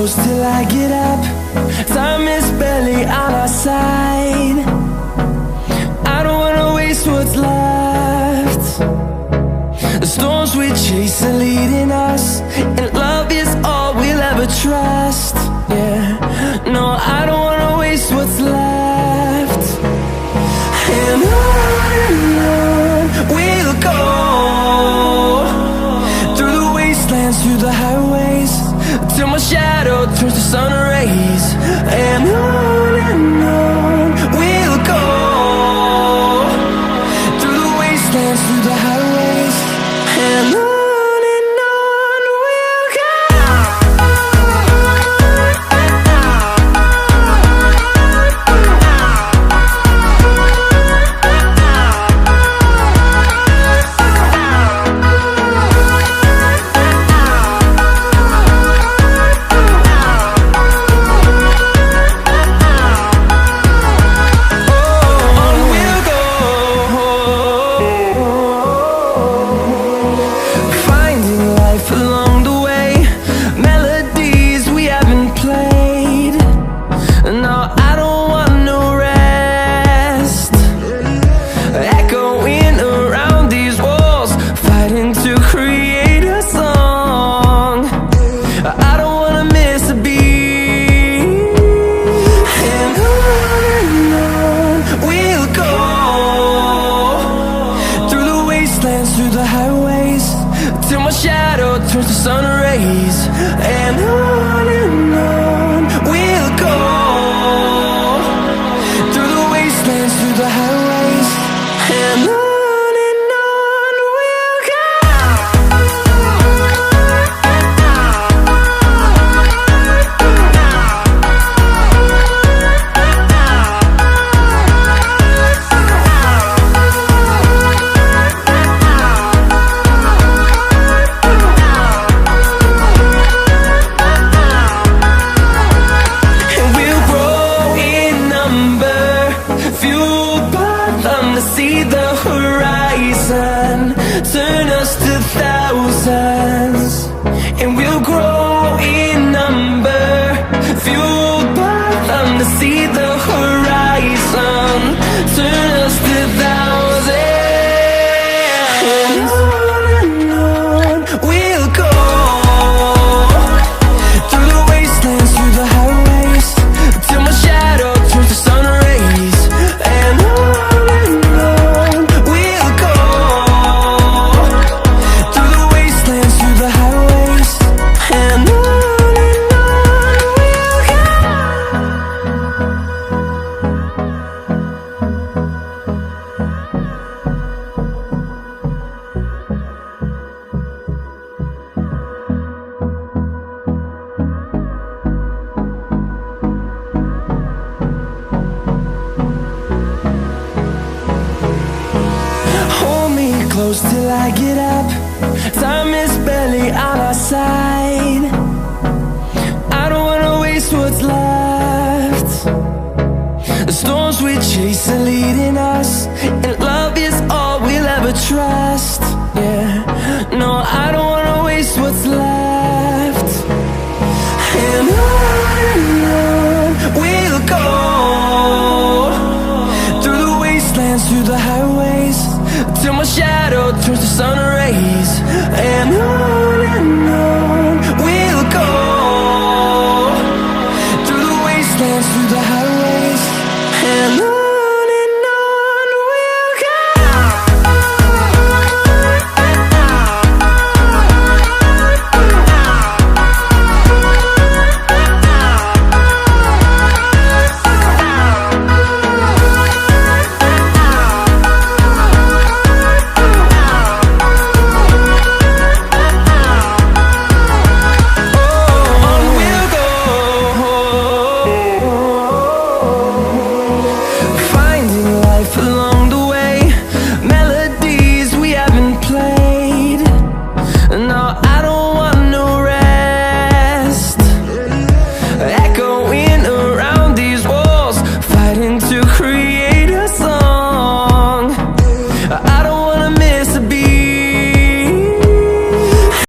close till I get up. Time is barely on our side. I don't wanna waste what's left. The storms we chase are leading us, and love is all we'll ever trust. Yeah, no, I don't wanna waste what's left. And on we'll go, through the wastelands, through the highways, till my shadow turns to sun rays. And on we'll go, through the wastelands, through the highways, and on we'll go. Through the highways, till my shadow turns to sun rays. And on we'll go, through the wastelands, through the highways, and on we'll go. See the horizon, turn us to thousands, and we'll grow in number, fueled by them. To see the horizon, turn us to thousands, and on we'll go, through the wastelands, through the highways, till my shadow turns to sun rays. And close till I get up. Time is barely on our side. I don't wanna waste what's left. The storms we chase are leading us, and love is all we'll ever trust. Yeah, no, I don't wanna waste what's left. And on we'll go, through the wastelands, through the highways, till my shadow turns to sun rays. And on we'll go, through the wastelands, through the highways.